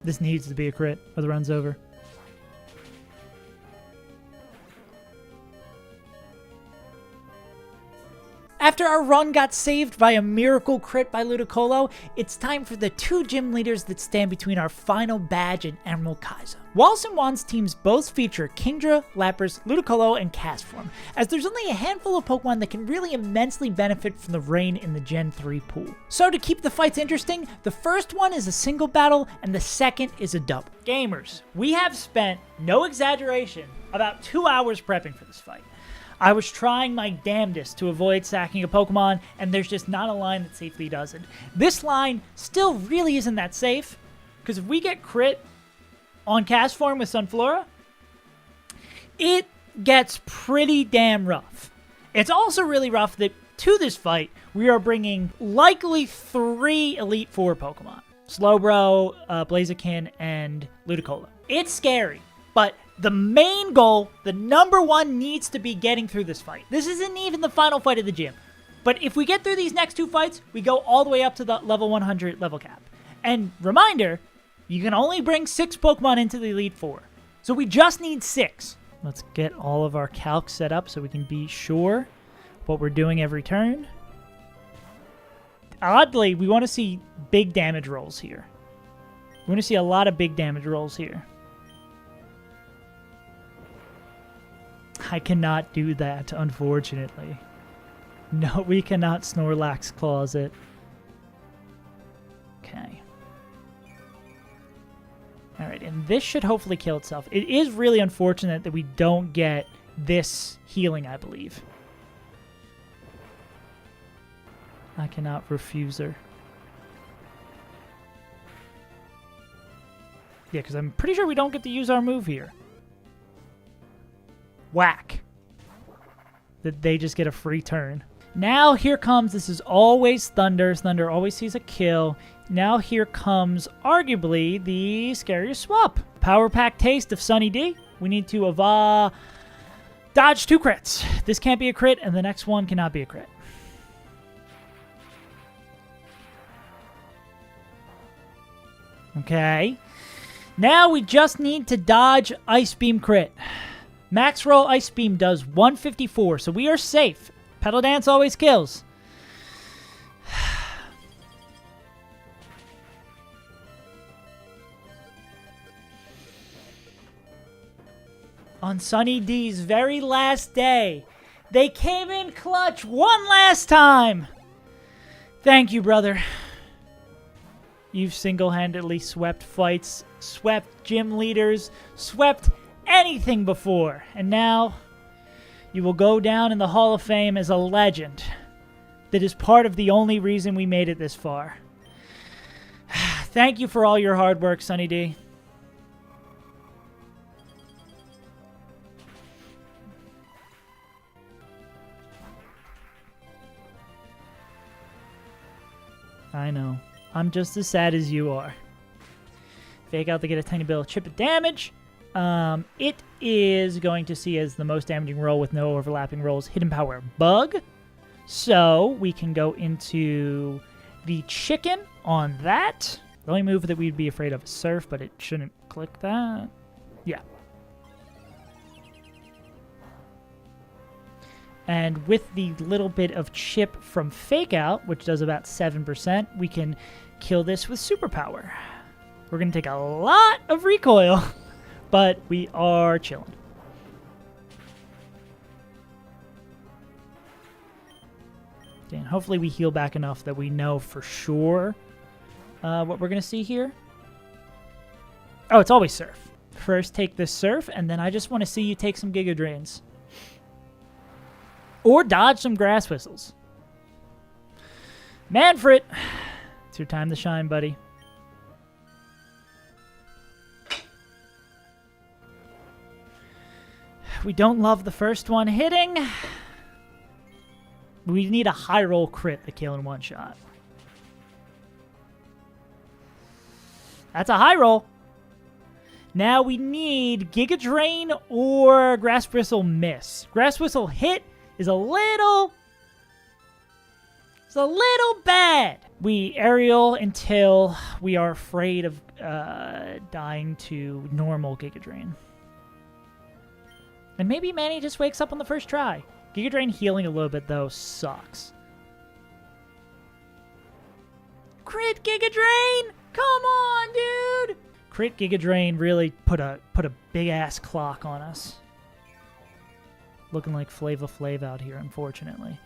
This needs to be a crit or the run's over. After our run got saved by a miracle crit by Ludicolo, it's time for the 2 gym leaders that stand between our final badge and Emerald Kaizo. Wallace and Juan's teams both feature Kingdra, Lapras, Ludicolo, and Castform, as there's only a handful of Pokemon that can really immensely benefit from the rain in the Gen 3 pool. So to keep the fights interesting, the first one is a single battle and the second is a double. Gamers, we have spent, no exaggeration, about 2 hours prepping for this fight. I was trying my damnedest to avoid sacking a Pokemon, and there's just not a line that safely does it. This line still really isn't that safe, because if we get crit on Castform with Sunflora, it gets pretty damn rough. It's also really rough that to this fight, we are bringing likely 3 Elite Four Pokemon. Slowbro, Blaziken, and Ludicolo. It's scary, but the main goal, the number one, needs to be getting through this fight. This isn't even the final fight of the gym. But if we get through these next 2 fights, we go all the way up to the level 100 level cap. And reminder, you can only bring 6 Pokemon into the Elite Four. So we just need 6. Let's get all of our calcs set up so we can be sure what we're doing every turn. Oddly, we want to see big damage rolls here. We want to see a lot of big damage rolls here. I cannot do that, unfortunately. No, we cannot Snorlax Claws it. Okay. Alright, and this should hopefully kill itself. It is really unfortunate that we don't get this healing, I believe. I cannot refuse her. Yeah, because I'm pretty sure we don't get to use our move here. Whack. That they just get a free turn. Now here comes, this is always Thunder. Thunder always sees a kill. Now here comes, arguably, the scariest swap. Power Pack Taste of Sunny D. We need to dodge 2 crits. This can't be a crit, and the next one cannot be a crit. Okay. Now we just need to dodge Ice Beam crit. Max Roll Ice Beam does 154, so we are safe. Petal Dance always kills. On Sunny D's very last day, they came in clutch one last time. Thank you, brother. You've single-handedly swept fights, swept gym leaders, swept anything before, and now you will go down in the Hall of Fame as a legend that is part of the only reason we made it this far. Thank you for all your hard work, Sunny D. I know. I'm just as sad as you are. Fake Out to get a tiny bit of chip of damage. It is going to see as the most damaging roll with no overlapping rolls, Hidden Power Bug. So we can go into the Chicken on that. The only move that we'd be afraid of is Surf, but it shouldn't click that. Yeah. And with the little bit of chip from Fake Out, which does about 7%, we can kill this with Superpower. We're going to take a lot of recoil. But we are chilling. Okay, and hopefully we heal back enough that we know for sure what we're going to see here. Oh, it's always Surf. First take this Surf, and then I just want to see you take some Giga Drains. Or dodge some Grass Whistles. Manfred, it's your time to shine, buddy. We don't love the first one hitting. We need a high roll crit to kill in one shot. That's a high roll. Now we need Giga Drain or Grass Bristle miss. Grass Whistle hit is a little It's a little bad. We aerial until we are afraid of dying to normal Giga Drain. And maybe Manny just wakes up on the first try. Giga Drain healing a little bit, though, sucks. Crit Giga Drain! Come on, dude! Crit Giga Drain really put a big-ass clock on us. Looking like Flava Flav out here, unfortunately.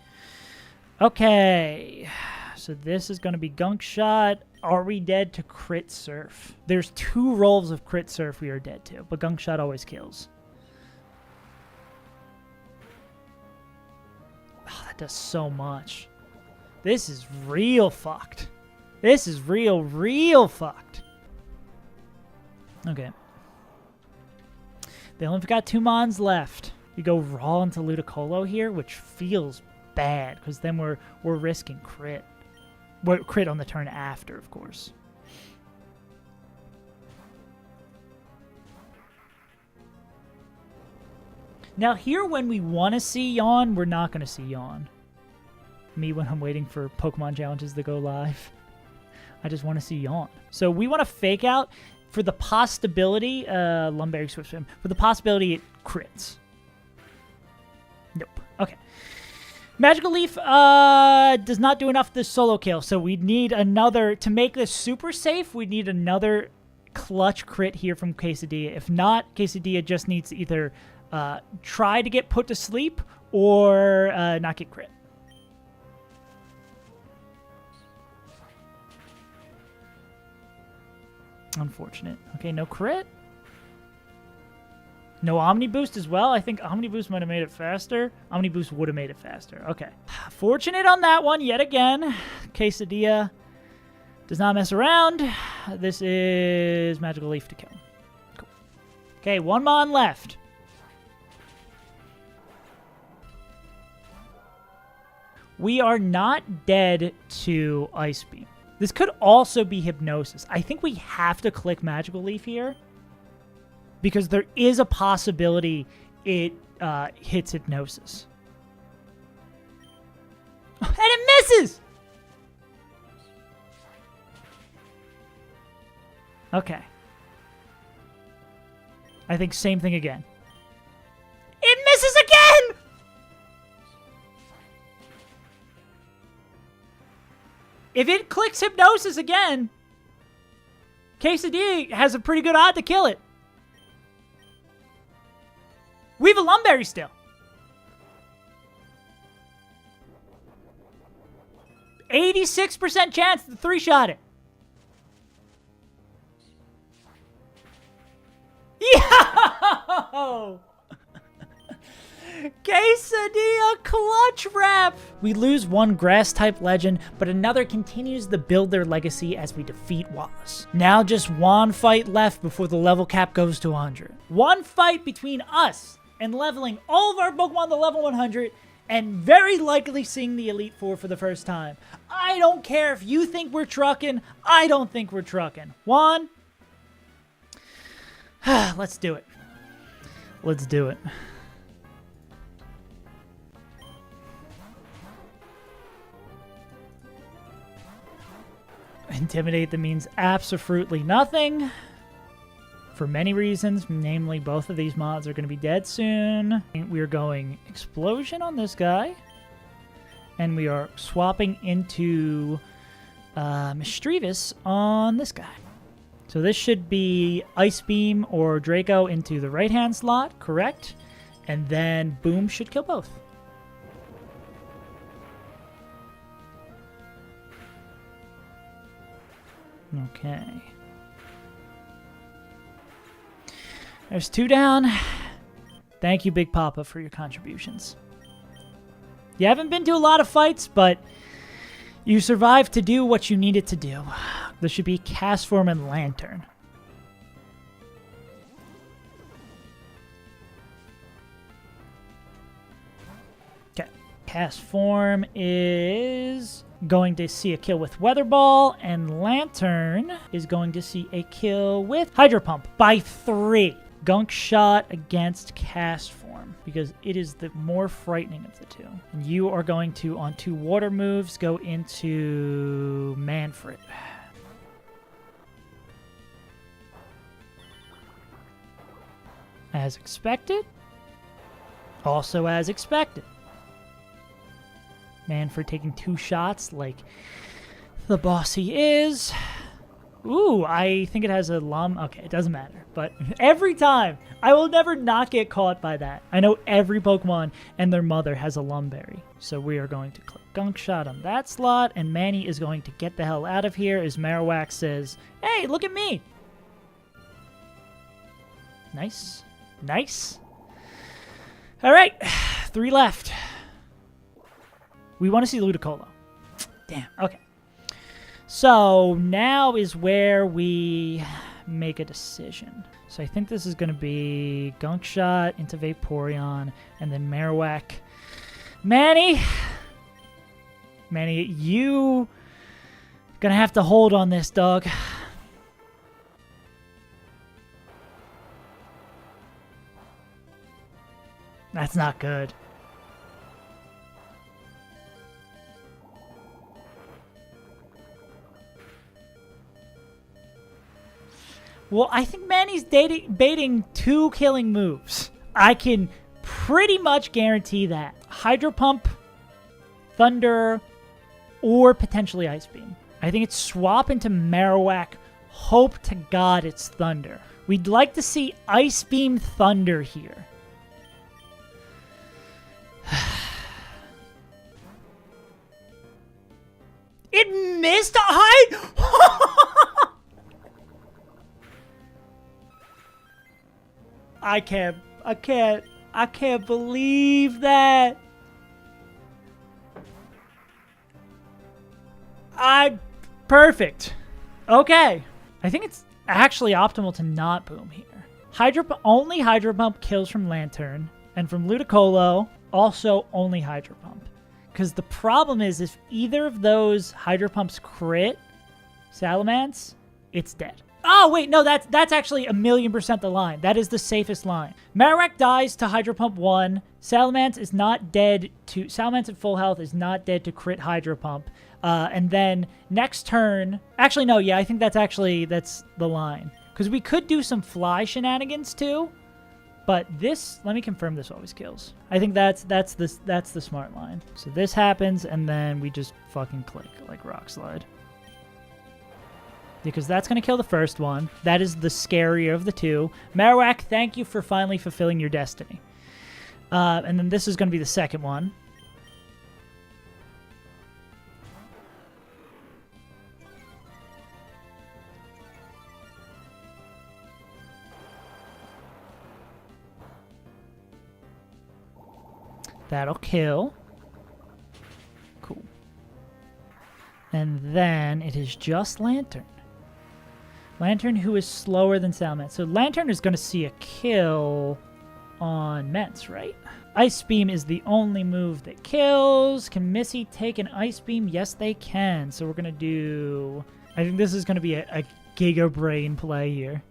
Okay, so this is going to be Gunk Shot. Are we dead to Crit Surf? There's 2 rolls of Crit Surf we are dead to, but Gunk Shot always kills. Oh, that does so much. This is real fucked. This is real fucked. Okay. They only got 2 Mons left. We go raw into Ludicolo here, which feels bad, because then we're risking crit. We're crit on the turn after, of course. Now here, when we want to see Yawn, we're not going to see Yawn. Me when I'm waiting for Pokemon challenges to go live. I just want to see Yawn. So we want to fake out for the possibility, Lumberry Swift Swim, for the possibility it crits. Nope. Okay. Magical Leaf does not do enough this solo kill, so we need another, to make this super safe, we need another clutch crit here from Quesadilla. If not, Quesadilla just needs to either try to get put to sleep or not get crit. Unfortunate. Okay, no crit. No Omni Boost as well. I think Omni Boost might have made it faster. Omni Boost would have made it faster. Okay. Fortunate on that one yet again. Quesadilla does not mess around. This is Magical Leaf to kill. Cool. Okay, 1 Mon left. We are not dead to Ice Beam. This could also be Hypnosis. I think we have to click Magical Leaf here, because there is a possibility it hits Hypnosis. And it misses! Okay. I think same thing again. It misses again! If it clicks Hypnosis again, Quesadilla has a pretty good odd to kill it. We have a Lumberry still. 86% chance to 3-shot it. Yo! Quesadilla clutch wrap! We lose 1 Grass-type legend, but another continues to build their legacy as we defeat Wallace. Now just 1 fight left before the level cap goes to 100. 1 fight between us and leveling all of our Pokemon to level 100 and very likely seeing the Elite Four for the first time. I don't care if you think we're trucking. I don't think we're trucking. Juan, let's do it. Let's do it. Intimidate that means absolutely nothing. For many reasons, namely both of these mods are going to be dead soon. We're going Explosion on this guy. And we are swapping into Mischievous on this guy. So this should be Ice Beam or Draco into the right-hand slot, correct? And then Boom should kill both. Okay. There's 2 down. Thank you, Big Papa, for your contributions. You haven't been to a lot of fights, but you survived to do what you needed to do. This should be Castform and Lantern. Okay. Castform is going to see a kill with Weather Ball, and Lantern is going to see a kill with Hydro Pump by 3. Gunk Shot against Castform. form because it is the more frightening of the two. And you are going to, on 2 water moves, go into Manfred. As expected. Also as expected. Manfred taking 2 shots like the boss he is. Ooh, I think it has a lum. Okay, it doesn't matter. But every time, I will never not get caught by that. I know every Pokemon and their mother has a Lumberry. So we are going to click Gunk Shot on that slot. And Manny is going to get the hell out of here as Marowak says, hey, look at me. Nice. Nice. All right, 3 left. We want to see Ludicolo. Damn, okay. So now is where we make a decision. So I think this is going to be Gunk Shot into Vaporeon and then Marowak. Manny, you going to have to hold on this, dog. That's not good. Well, I think Manny's baiting 2 killing moves. I can pretty much guarantee that. Hydro Pump, Thunder, or potentially Ice Beam. I think it's swap into Marowak. Hope to God it's Thunder. We'd like to see Ice Beam Thunder here. It missed a high... I can't believe that. Perfect. Okay. I think it's actually optimal to not boom here. Only Hydro Pump kills from Lantern, and from Ludicolo, also only Hydro Pump. Because the problem is, if either of those Hydro Pumps crit Salamence, it's dead. Oh, wait, no, that's actually 1,000,000% the line. That is the safest line. Marowak dies to Hydro Pump 1. Salamence is not dead to... Salamence at full health is not dead to crit Hydro Pump. And then next turn... Actually, no, yeah, I think that's the line. Because we could do some fly shenanigans, too. But this... Let me confirm this always kills. I think that's the smart line. So this happens, and then we just fucking click like Rock Slide. Because that's going to kill the first one. That is the scarier of the 2. Marowak, thank you for finally fulfilling your destiny. And then this is going to be the second one. That'll kill. Cool. And then it is just Lantern. Lantern, who is slower than Salamence. So Lantern is going to see a kill on Mence, right? Ice Beam is the only move that kills. Can Missy take an Ice Beam? Yes, they can. So we're going to do... I think this is going to be a Giga Brain play here.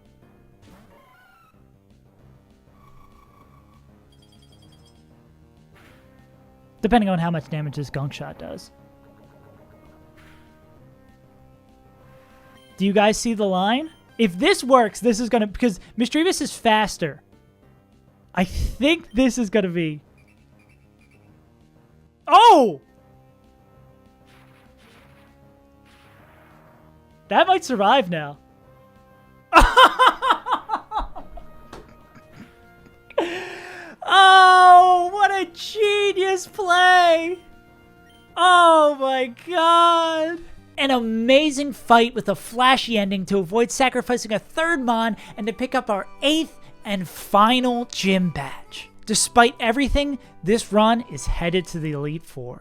Depending on how much damage this Gunk Shot does. Do you guys see the line? If this works, this is going to... Because Misdreavus is faster. I think this is going to be... Oh! That might survive now. Oh, what a genius play! Oh my god! An amazing fight with a flashy ending to avoid sacrificing a 3rd Mon and to pick up our 8th and final gym badge. Despite everything, this run is headed to the Elite Four.